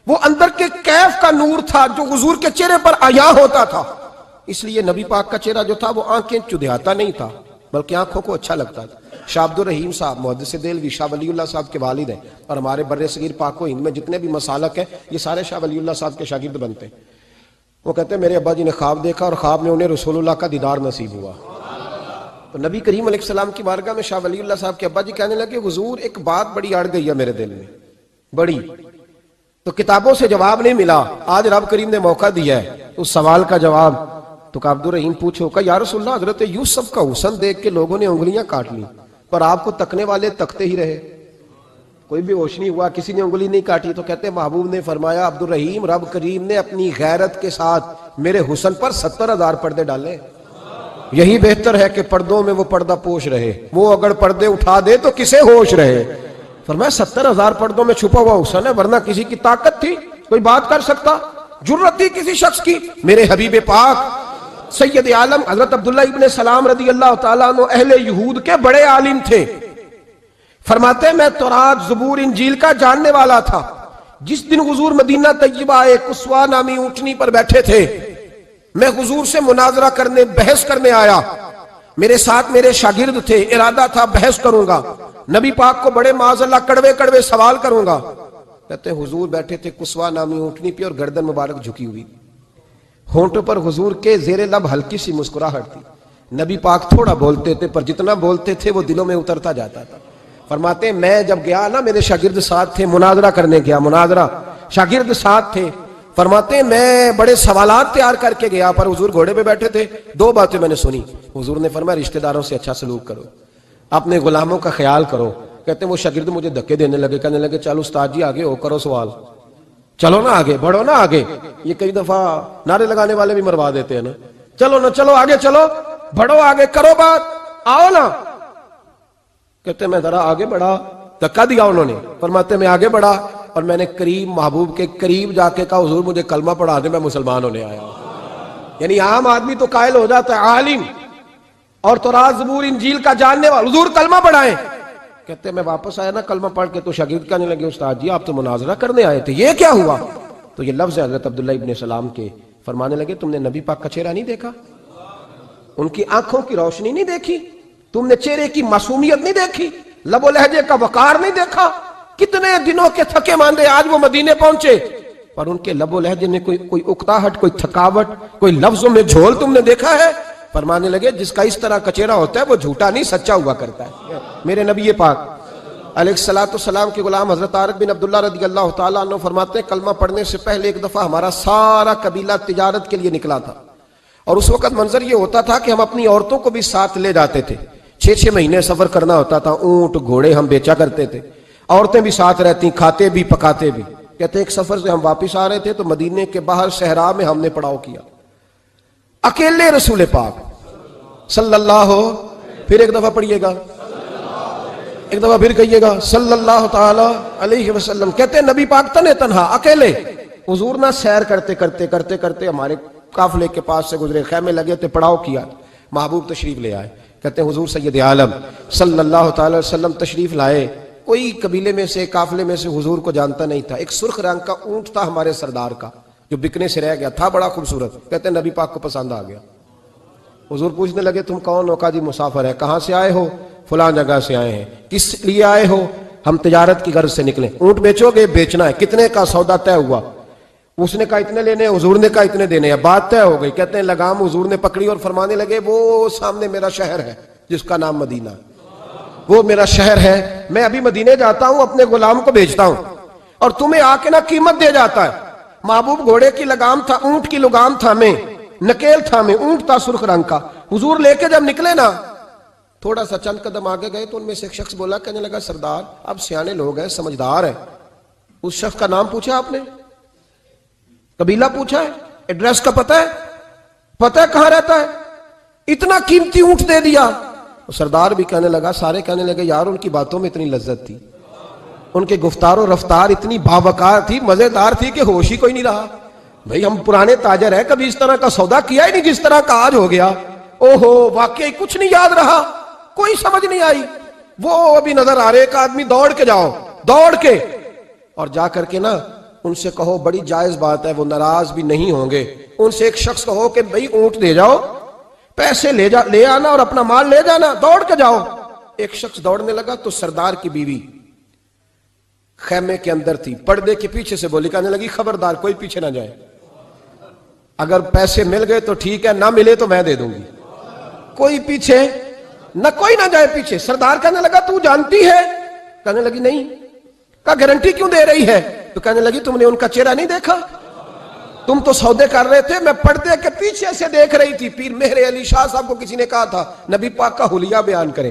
وہ اندر کے کیف کا نور تھا جو حضور کے چہرے پر عیاں ہوتا تھا۔ اس لیے نبی پاک کا چہرہ جو تھا وہ آنکھیں چدھیاتا نہیں تھا، بلکہ آنکھوں کو اچھا لگتا تھا۔ شاہ عبد الرحیم صاحب محدث دہلوی شاہ ولی اللہ صاحب کے والد ہیں، اور ہمارے بر صغیر پاک و ہند میں جتنے بھی مسالک ہیں یہ سارے شاہ ولی اللہ صاحب کے شاگرد بنتے ہیں۔ وہ کہتے ہیں میرے ابا جی نے خواب دیکھا اور خواب میں انہیں رسول اللہ کا دیدار نصیب ہوا۔ تو نبی کریم علیہ السلام کی بارگاہ میں شاہ ولی اللہ صاحب کے ابا جی کہنے لگے حضور ایک بات بڑی اڑ گئی ہے میرے دل میں، بڑی، تو کتابوں سے جواب نہیں ملا، آج رب کریم نے موقع دیا ہے اس سوال کا جواب۔ تو کہ عبد الرحیم پوچھو کہ یا رسول اللہ حضرت یوسف کا حسن دیکھ کے لوگوں نے انگلیاں کاٹ لی، پر آپ کو تکنے والے تکتے ہی رہے، کوئی بھی ہوش نہیں ہوا، کسی نے انگلی نہیں کاٹی۔ تو کہتے ہیں محبوب نے فرمایا عبد الرحیم رب کریم نے اپنی غیرت کے ساتھ میرے حسن پر 70,000 پردے ڈالے، یہی بہتر ہے کہ پردوں میں وہ پردہ پوش رہے، وہ اگر پردے اٹھا دے تو کسے ہوش رہے۔ فرمایا 70,000 پردوں میں چھپا ہوا حسن ہے، ورنہ کسی کی طاقت تھی کوئی بات کر سکتا، جرت تھی کسی شخص کی؟ میرے حبیب پاک سید عالم حضرت عبداللہ ابن سلام رضی اللہ تعالیٰ عنہ اہل یہود کے بڑے عالم تھے۔ فرماتے ہیں میں تورات زبور انجیل کا جاننے والا تھا۔ جس دن حضور مدینہ طیبہ آئے، قصوہ نامی اونٹنی پر بیٹھے تھے، میں حضور سے مناظرہ کرنے، بحث کرنے آیا، میرے ساتھ میرے شاگرد تھے، ارادہ تھا بحث کروں گا، نبی پاک کو بڑے معاذ اللہ کڑوے کڑوے سوال کروں گا۔ کہتے ہیں حضور بیٹھے تھے قصوہ نامی اونٹنی پہ اور گردن مبارک جھکی ہوئی، ہونٹوں پر حضور کے زیر لب ہلکی سی مسکراہٹ تھی۔ نبی پاک تھوڑا بولتے تھے پر جتنا بولتے تھے وہ دلوں میں اترتا جاتا تھا۔ فرماتے ہیں میں جب گیا نا، میرے شاگرد ساتھ تھے، مناظرہ کرنے گیا، مناظرہ شاگرد ساتھ تھے، فرماتے ہیں میں بڑے سوالات تیار کر کے گیا، پر حضور گھوڑے پہ بیٹھے تھے، دو باتیں میں نے سنی۔ حضور نے فرمایا رشتہ داروں سے اچھا سلوک کرو، اپنے غلاموں کا خیال کرو۔ کہتے ہیں وہ شاگرد مجھے دھکے دینے لگے، کہنے لگے چل استاد جی آگے ہو، کرو سوال، چلو نا آگے بڑھو نا آگے۔ یہ کئی دفعہ نعرے لگانے والے بھی مروا دیتے ہیں نا، چلو نا چلو آگے چلو، بڑھو آگے، کرو بات، آؤ نا۔ کہتے ہیں میں ذرا آگے بڑھا، دھکا دیا انہوں نے۔ فرماتے ہیں میں آگے بڑھا اور میں نے قریب محبوب کے قریب جا کے کہا حضور مجھے کلمہ پڑھا دے، میں مسلمان ہونے آیا ہوں۔ یعنی عام آدمی تو قائل ہو جاتا ہے عالم اور تورات زبور انجیل کا جاننے والا، حضور کلمہ پڑھائیں۔ کہتے ہیں میں واپس آیا نا کلمہ پڑھ کے، تو شاگرد کہنے لگے استاد جی آپ تو مناظرہ کرنے آئے تھے، یہ کیا ہوا؟ تو یہ لفظ ہے حضرت عبداللہ ابن سلام کے، فرمانے لگے تم نے نبی پاک کا چہرہ نہیں دیکھا، ان کی آنکھوں کی روشنی نہیں دیکھی، تم نے چہرے کی معصومیت نہیں دیکھی، لب و لہجے کا وقار نہیں دیکھا؟ کتنے دنوں کے تھکے ماندے آج وہ مدینے پہنچے، پر ان کے لب و لہجے میں کوئی اکتاہٹ، کوئی تھکاوٹ، کوئی لفظوں میں جھول تم نے دیکھا ہے؟ فرمانے لگے جس کا اس طرح کا چہرہ ہوتا ہے وہ جھوٹا نہیں سچا ہوا کرتا ہے۔ میرے نبی پاک علیہ السلام کے غلام حضرت طارق بن عبداللہ رضی اللہ تعالیٰ عنہ فرماتے ہیں کلمہ پڑھنے سے پہلے ایک دفعہ ہمارا سارا قبیلہ تجارت کے لیے نکلا تھا، اور اس وقت منظر یہ ہوتا تھا کہ ہم اپنی عورتوں کو بھی ساتھ لے جاتے تھے، 6 مہینے سفر کرنا ہوتا تھا، اونٹ گھوڑے ہم بیچا کرتے تھے، عورتیں بھی ساتھ رہتی، کھاتے بھی پکاتے بھی۔ کہتے ایک سفر سے ہم واپس آ رہے تھے تو مدینے کے باہر صحرا میں ہم نے پڑاؤ کیا، اکیلے رسول پاک صلی اللہ، پھر ایک دفعہ پڑھیے گا ایک دفعہ پھر کہیے گا صلی اللہ تعالی علیہ وسلم. کہتے ہیں نبی پاک تنے تنہا اکیلے حضور نہ سیر کرتے کرتے کرتے کرتے ہمارے قافلے کے پاس سے گزرے, خیمے لگے تھے, پڑاؤ کیا, محبوب تشریف لے آئے. کہتے ہیں حضور سید عالم صلی اللہ تعالی وسلم تشریف لائے. کوئی قبیلے میں سے, قافلے میں سے حضور کو جانتا نہیں تھا. ایک سرخ رنگ کا اونٹ تھا ہمارے سردار کا جو بکنے سے رہ گیا تھا, بڑا خوبصورت. کہتے ہیں نبی پاک کو پسند آ گیا. حضور پوچھنے لگے تم کون ہو؟ کہا جی مسافر ہے. کہاں سے آئے ہو؟ فلاں جگہ سے آئے ہیں. کس لیے آئے ہو؟ ہم تجارت کی غرض سے نکلے. اونٹ بیچو گے؟ بیچنا ہے. کتنے کا؟ سودا طے ہوا. اس نے کہا اتنے لینے, حضور نے کہا اتنے دینے ہیں. بات طے ہو گئی. کہتے ہیں لگام حضور نے پکڑی اور فرمانے لگے وہ سامنے میرا شہر ہے جس کا نام مدینہ, وہ میرا شہر ہے. میں ابھی مدینے جاتا ہوں, اپنے غلام کو بیچتا ہوں اور تمہیں آ کے نہ قیمت دے جاتا ہے. محبوب گھوڑے کی لگام تھا, اونٹ کی لگام تھا میں, نکیل تھا میں, اونٹ تھا سرخ رنگ کا. حضور لے کے جب نکلے نا, تھوڑا سا چند قدم آگے گئے تو ان میں سے ایک شخص بولا, کہنے لگا سردار اب سیانے لوگ ہیں, سمجھدار ہیں. اس شخص کا نام پوچھا آپ نے, قبیلہ پوچھا ہے, ایڈریس کا پتہ ہے, پتہ ہے کہاں رہتا ہے, اتنا قیمتی اونٹ دے دیا. سردار بھی کہنے لگا, سارے کہنے لگے یار ان کی باتوں میں اتنی لذت تھی, ان کے گفتار و رفتار اتنی باوقار تھی, مزیدار تھی کہ ہوش ہی کوئی نہیں رہا. بھئی ہم پرانے تاجر ہیں, کبھی اس طرح کا سودا کیا ہی نہیں جس طرح کا آج ہو گیا. اوہو واقعی کچھ نہیں یاد رہا, کوئی سمجھ نہیں آئی. وہ ابھی نظر آ رہے, ایک آدمی دوڑ کے جاؤ, دوڑ کے اور جا کر کے نا ان سے کہو, بڑی جائز بات ہے, وہ ناراض بھی نہیں ہوں گے. ان سے ایک شخص کہو کہ بھئی اونٹ دے جاؤ, پیسے لے آنا اور اپنا مال لے جانا, دوڑ کے جاؤ. ایک شخص دوڑنے لگا تو سردار کی بیوی خیمے کے اندر تھی, پردے کے پیچھے سے بولی, کہنے لگی خبردار کوئی پیچھے نہ جائے, اگر پیسے مل گئے تو ٹھیک ہے, نہ ملے تو میں دے دوں گی, کوئی پیچھے نہ, کوئی نہ جائے پیچھے. سردار کہنے لگا تو جانتی ہے؟ کہنے لگی نہیں. کہا گارنٹی کیوں دے رہی ہے؟ تو کہنے لگی تم نے ان کا چہرہ نہیں دیکھا, تم تو سودے کر رہے تھے, میں پردے کے پیچھے سے دیکھ رہی تھی. پیر مہر علی شاہ صاحب کو کسی نے کہا تھا نبی پاک کا حلیہ بیان کریں,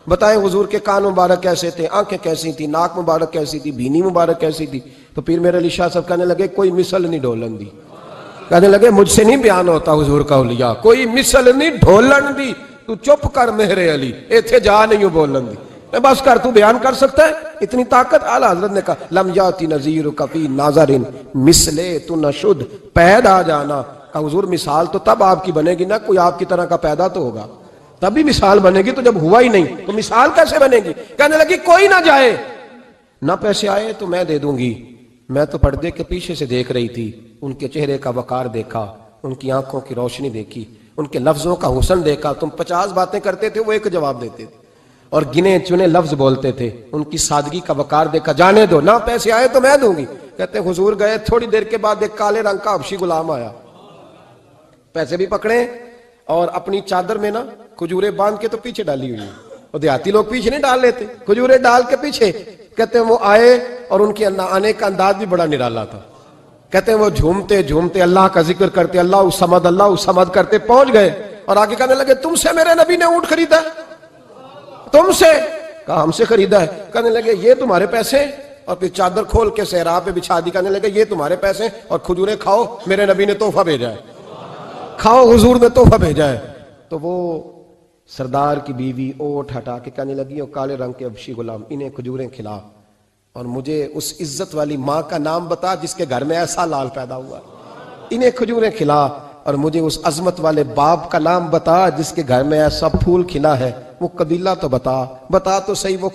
بتائیں حضور کے کان مبارک کیسے تھے, آنکھیں کیسی تھی, ناک مبارک کیسی تھی, بینی مبارک کیسی تھی. تو پیر مہر علی شاہ صاحب کہنے لگے کوئی مثل نہیں ڈھولن دی. کہنے لگے مجھ سے نہیں بیان ہوتا حضور کا حلیہ, کوئی مثل نہیں ڈھولن دی. تو چپ کر مہر علی, ایتھے جا نہیں بولن دی, میں بس کر, تو بیان کر سکتا ہے اتنی طاقت. اعلیٰ حضرت نے کہا لم یاتی نذیر کفی ناظرین مثلے تو نشد پیدا جانا. کہا حضور مثال تو تب آپ کی بنے گی نا, کوئی آپ کی طرح کا پیدا تو ہوگا, تبھی مثال بنے گی, تو جب ہوا ہی نہیں تو مثال کیسے بنے گی. کہنے لگی کوئی نہ جائے, نہ پیسے آئے تو میں دے دوں گی. میں تو پردے کے پیچھے سے دیکھ رہی تھی, ان کے چہرے کا وقار دیکھا, ان کی آنکھوں کی روشنی دیکھی, ان کے لفظوں کا حسن دیکھا. تم 50 باتیں کرتے تھے, وہ ایک جواب دیتے تھے اور گنے چنے لفظ بولتے تھے. ان کی سادگی کا وقار دیکھا. جانے دو, نہ پیسے آئے تو میں دوں گی. کہتے ہیں حضور گئے, تھوڑی دیر کے بعد ایک کالے رنگ کا حبشی غلام آیا, پیسے بھی پکڑے اور اپنی چادر میں نا کھجورے باندھ کے تو پیچھے ڈالی ہوئی. اور دیہاتی لوگ پیچھے نہیں ڈال لیتے, کھجورے ڈال کے پیچھے. کہتے ہیں وہ آئے اور ان کے آنے کا انداز بھی بڑا نرالا تھا. کہتے ہیں وہ جھومتے جھومتے اللہ کا ذکر کرتے, اللہ الصمد کرتے پہنچ گئے اور آگے کہنے لگے تم سے میرے نبی نے اونٹ خریدا ہے؟ تم سے؟ کہا ہم سے خریدا ہے. کہنے لگے یہ تمہارے پیسے, اور پھر چادر کھول کے صحرا پہ بچھا دی. کہنے لگے یہ تمہارے پیسے اور کھجورے کھاؤ, میرے نبی نے تحفہ بھیجا ہے, کھاؤ حضور نے تحفہ بھیجا ہے. تو وہ سردار کی بیوی اوٹ ہٹا کے کہنے لگی اور کالے رنگ کے حبشی غلام انہیں کھجوریں کھلا اور مجھے اس عزت والی ماں کا نام بتا جس کے گھر میں ایسا لال پیدا ہوا. انہیں کھجوریں کھلا اور مجھے اس عظمت والے باپ کا نام بتا جس کے گھر میں ایسا پھول کھلا ہے. وہ قبیلہ تو بتا تو صحیح, وہ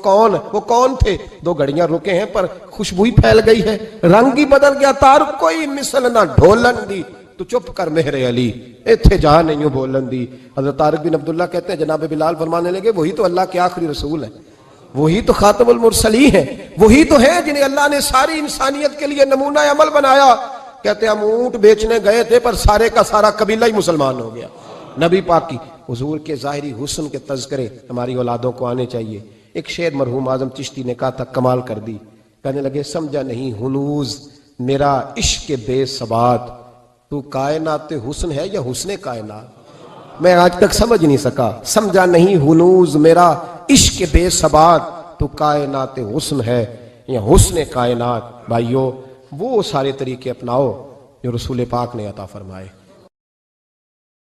کون تھے؟ 2 گھڑیاں رکے ہیں پر خوشبو ہی پھیل گئی ہے, رنگ ہی بدل گیا. تارک کوئی مثل نہ ڈھولن دی, تو چپ کر مہر علی, ایتھے جہاں نہیں ہوں بولن دی. حضرت طارق بن عبداللہ کہتے ہیں جناب بلال فرمانے لگے وہی تو اللہ کے آخری رسول ہیں, وہی تو خاتم المرسلین ہیں, وہی تو ہیں جنہیں اللہ نے ساری انسانیت کے لیے نمونہ عمل بنایا. کہتے ہیں ہم اونٹ بیچنے گئے تھے پر سارے کا سارا قبیلہ ہی مسلمان ہو گیا. نبی پاک کی حضور کے ظاہری حسن کے تذکرے ہماری اولادوں کو آنے چاہیے. ایک شعر مرحوم اعظم چشتی نے کہا تھا, کمال کر دی. کہنے لگے سمجھا نہیں ہنوز میرا عشق بے ثبات, تو کائنات حسن ہے یا حسن کائنات؟ میں آج تک سمجھ نہیں سکا. سمجھا نہیں ہنوز میرا عشق بے ثبات, تو کائنات حسن ہے یا حسن کائنات. بھائیو وہ سارے طریقے اپناؤ جو رسول پاک نے عطا فرمائے.